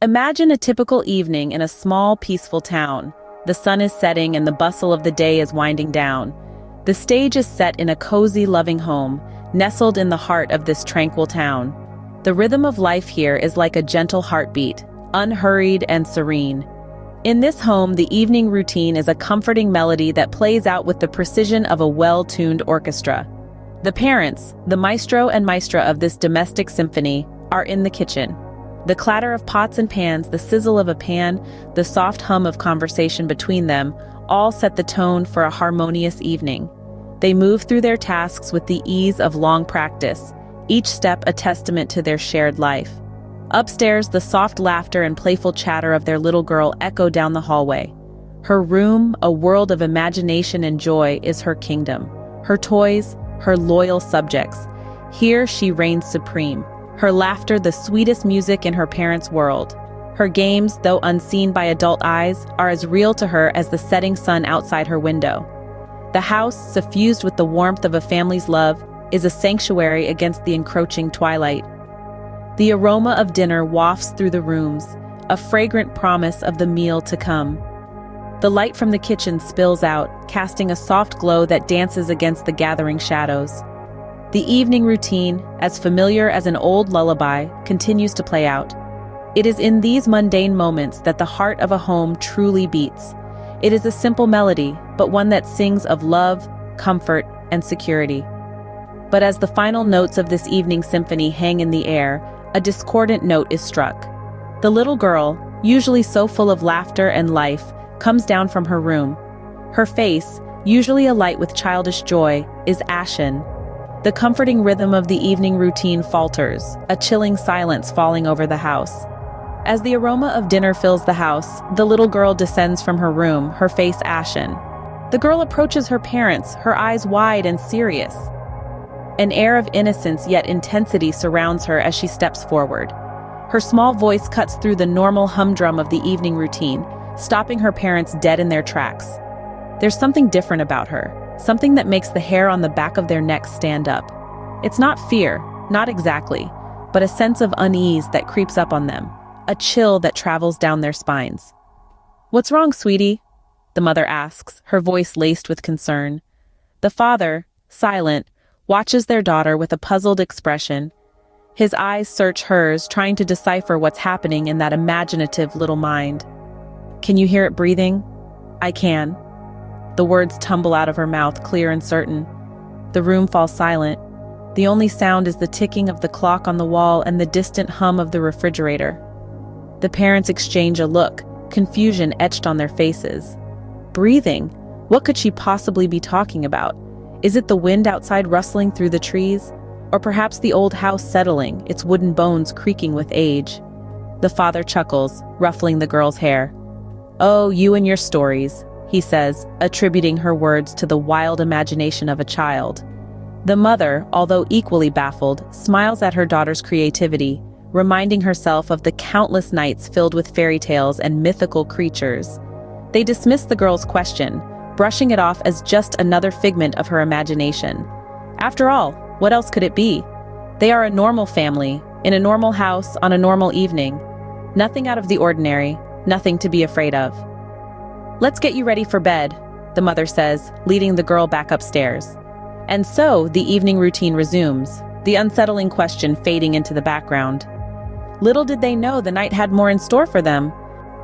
Imagine a typical evening in a small, peaceful town. The sun is setting and the bustle of the day is winding down. The stage is set in a cozy, loving home, nestled in the heart of this tranquil town. The rhythm of life here is like a gentle heartbeat, unhurried and serene. In this home, the evening routine is a comforting melody that plays out with the precision of a well-tuned orchestra. The parents, the maestro and maestra of this domestic symphony, are in the kitchen. The clatter of pots and pans, the sizzle of a pan, the soft hum of conversation between them, all set the tone for a harmonious evening. They move through their tasks with the ease of long practice, each step a testament to their shared life. Upstairs, the soft laughter and playful chatter of their little girl echo down the hallway. Her room, a world of imagination and joy, is her kingdom. Her toys, her loyal subjects. Here she reigns supreme. Her laughter, the sweetest music in her parents' world. Her games, though unseen by adult eyes, are as real to her as the setting sun outside her window. The house, suffused with the warmth of a family's love, is a sanctuary against the encroaching twilight. The aroma of dinner wafts through the rooms, a fragrant promise of the meal to come. The light from the kitchen spills out, casting a soft glow that dances against the gathering shadows. The evening routine, as familiar as an old lullaby, continues to play out. It is in these mundane moments that the heart of a home truly beats. It is a simple melody, but one that sings of love, comfort, and security. But as the final notes of this evening symphony hang in the air, a discordant note is struck. The little girl, usually so full of laughter and life, comes down from her room. Her face, usually alight with childish joy, is ashen. The comforting rhythm of the evening routine falters, a chilling silence falling over the house. As the aroma of dinner fills the house, the little girl descends from her room, her face ashen. The girl approaches her parents, her eyes wide and serious. An air of innocence yet intensity surrounds her as she steps forward. Her small voice cuts through the normal humdrum of the evening routine, stopping her parents dead in their tracks. There's something different about her. Something that makes the hair on the back of their necks stand up. It's not fear, not exactly, but a sense of unease that creeps up on them, a chill that travels down their spines. "What's wrong, sweetie?" the mother asks, her voice laced with concern. The father, silent, watches their daughter with a puzzled expression. His eyes search hers, trying to decipher what's happening in that imaginative little mind. "Can you hear it breathing?" "I can." The words tumble out of her mouth, clear and certain. The room falls silent. The only sound is the ticking of the clock on the wall and the distant hum of the refrigerator. The parents exchange a look, confusion etched on their faces. Breathing? What could she possibly be talking about? Is it the wind outside rustling through the trees? Or perhaps the old house settling, its wooden bones creaking with age? The father chuckles, ruffling the girl's hair. "Oh, you and your stories," he says, attributing her words to the wild imagination of a child. The mother, although equally baffled, smiles at her daughter's creativity, reminding herself of the countless nights filled with fairy tales and mythical creatures. They dismiss the girl's question, brushing it off as just another figment of her imagination. After all, what else could it be? They are a normal family, in a normal house, on a normal evening. Nothing out of the ordinary, nothing to be afraid of. "Let's get you ready for bed," the mother says, leading the girl back upstairs. And so the evening routine resumes, the unsettling question fading into the background. Little did they know the night had more in store for them.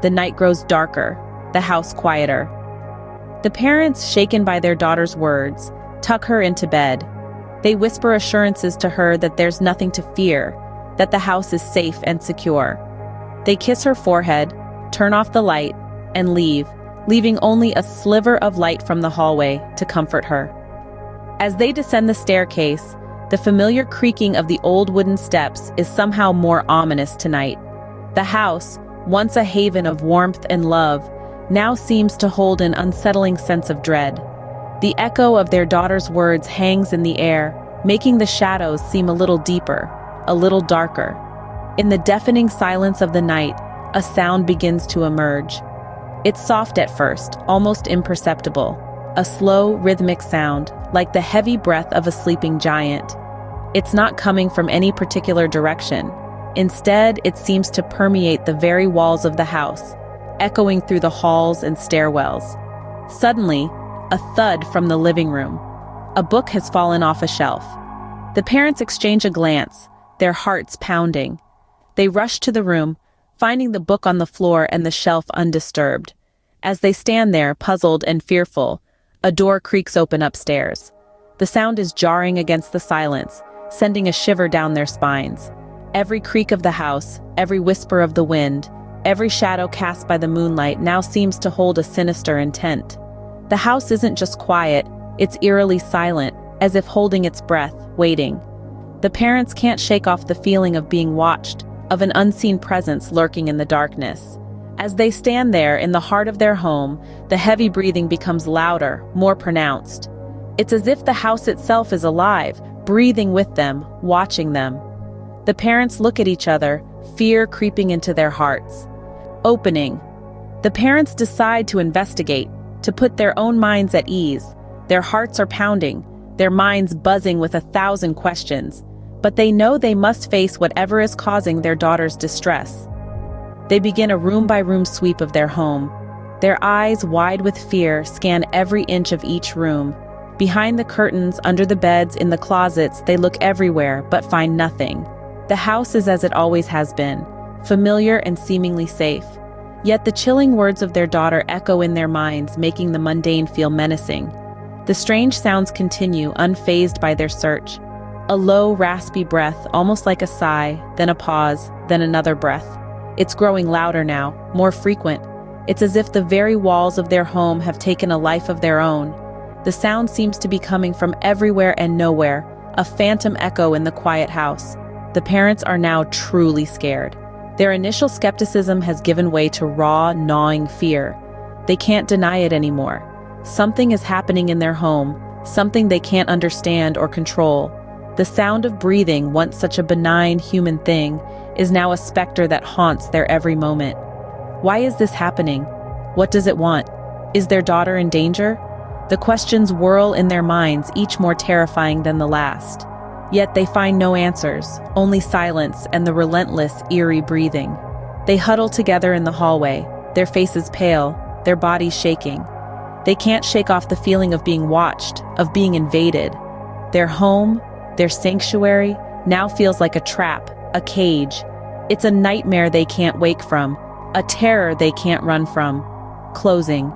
The night grows darker, the house quieter. The parents, shaken by their daughter's words, tuck her into bed. They whisper assurances to her that there's nothing to fear, that the house is safe and secure. They kiss her forehead, turn off the light, and leave, leaving only a sliver of light from the hallway to comfort her. As they descend the staircase, the familiar creaking of the old wooden steps is somehow more ominous tonight. The house, once a haven of warmth and love, now seems to hold an unsettling sense of dread. The echo of their daughter's words hangs in the air, making the shadows seem a little deeper, a little darker. In the deafening silence of the night, a sound begins to emerge. It's soft at first, almost imperceptible, a slow, rhythmic sound, like the heavy breath of a sleeping giant. It's not coming from any particular direction. Instead, it seems to permeate the very walls of the house, echoing through the halls and stairwells. Suddenly, a thud from the living room. A book has fallen off a shelf. The parents exchange a glance, their hearts pounding. They rush to the room, finding the book on the floor and the shelf undisturbed. As they stand there, puzzled and fearful, a door creaks open upstairs. The sound is jarring against the silence, sending a shiver down their spines. Every creak of the house, every whisper of the wind, every shadow cast by the moonlight now seems to hold a sinister intent. The house isn't just quiet, it's eerily silent, as if holding its breath, waiting. The parents can't shake off the feeling of being watched, of an unseen presence lurking in the darkness. As they stand there in the heart of their home, the heavy breathing becomes louder, more pronounced. It's as if the house itself is alive, breathing with them, watching them. The parents look at each other, fear creeping into their hearts. Opening. The parents decide to investigate, to put their own minds at ease. Their hearts are pounding, their minds buzzing with 1,000 questions, but they know they must face whatever is causing their daughter's distress. They begin a room-by-room sweep of their home. Their eyes, wide with fear, scan every inch of each room. Behind the curtains, under the beds, in the closets, they look everywhere, but find nothing. The house is as it always has been, familiar and seemingly safe. Yet the chilling words of their daughter echo in their minds, making the mundane feel menacing. The strange sounds continue, unfazed by their search. A low, raspy breath, almost like a sigh, then a pause, then another breath. It's growing louder now, more frequent. It's as if the very walls of their home have taken a life of their own. The sound seems to be coming from everywhere and nowhere, a phantom echo in the quiet house. The parents are now truly scared. Their initial skepticism has given way to raw, gnawing fear. They can't deny it anymore. Something is happening in their home, something they can't understand or control. The sound of breathing, once such a benign human thing, is now a specter that haunts their every moment. Why is this happening? What does it want? Is their daughter in danger? The questions whirl in their minds, each more terrifying than the last. Yet they find no answers, only silence and the relentless, eerie breathing. They huddle together in the hallway, their faces pale, their bodies shaking. They can't shake off the feeling of being watched, of being invaded. Their home, their sanctuary, now feels like a trap, a cage. It's a nightmare they can't wake from, a terror they can't run from. Closing.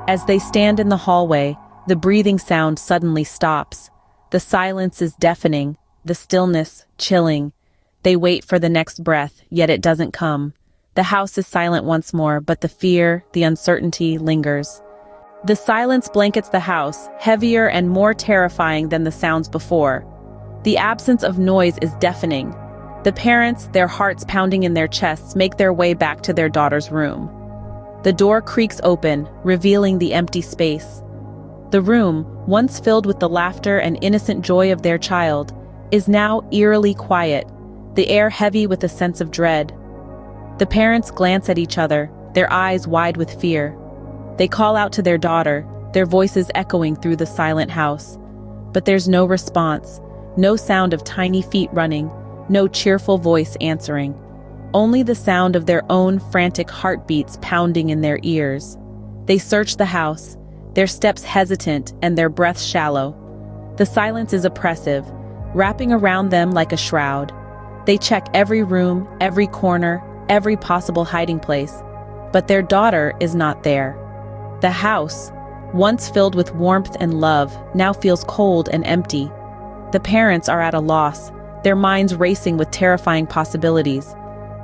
As they stand in the hallway, the breathing sound suddenly stops. The silence is deafening, the stillness chilling. They wait for the next breath, yet it doesn't come. The house is silent once more, but the fear, the uncertainty lingers. The silence blankets the house, heavier and more terrifying than the sounds before. The absence of noise is deafening. The parents, their hearts pounding in their chests, make their way back to their daughter's room. The door creaks open, revealing the empty space. The room, once filled with the laughter and innocent joy of their child, is now eerily quiet, the air heavy with a sense of dread. The parents glance at each other, their eyes wide with fear. They call out to their daughter, their voices echoing through the silent house. But there's no response, no sound of tiny feet running, no cheerful voice answering. Only the sound of their own frantic heartbeats pounding in their ears. They search the house, their steps hesitant and their breaths shallow. The silence is oppressive, wrapping around them like a shroud. They check every room, every corner, every possible hiding place. But their daughter is not there. The house, once filled with warmth and love, now feels cold and empty. The parents are at a loss, their minds racing with terrifying possibilities.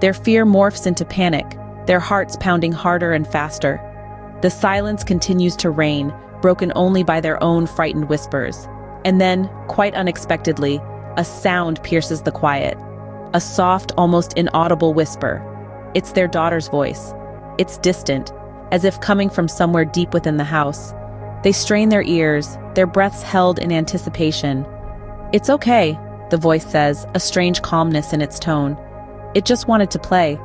Their fear morphs into panic, their hearts pounding harder and faster. The silence continues to reign, broken only by their own frightened whispers. And then, quite unexpectedly, a sound pierces the quiet. A soft, almost inaudible whisper. It's their daughter's voice. It's distant, as if coming from somewhere deep within the house. They strain their ears, their breaths held in anticipation. "It's okay," the voice says, a strange calmness in its tone. "It just wanted to play."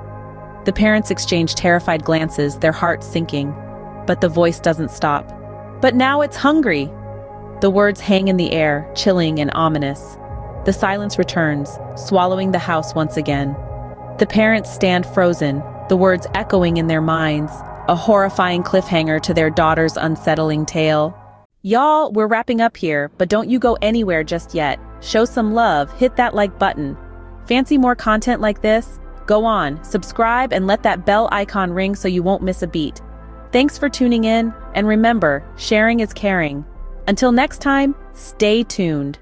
The parents exchange terrified glances, their hearts sinking. But the voice doesn't stop. "But now it's hungry." The words hang in the air, chilling and ominous. The silence returns, swallowing the house once again. The parents stand frozen, the words echoing in their minds, a horrifying cliffhanger to their daughter's unsettling tale. Y'all, we're wrapping up here, but don't you go anywhere just yet. Show some love, hit that like button. Fancy more content like this? Go on, subscribe and let that bell icon ring so you won't miss a beat. Thanks for tuning in, and remember, sharing is caring. Until next time, stay tuned.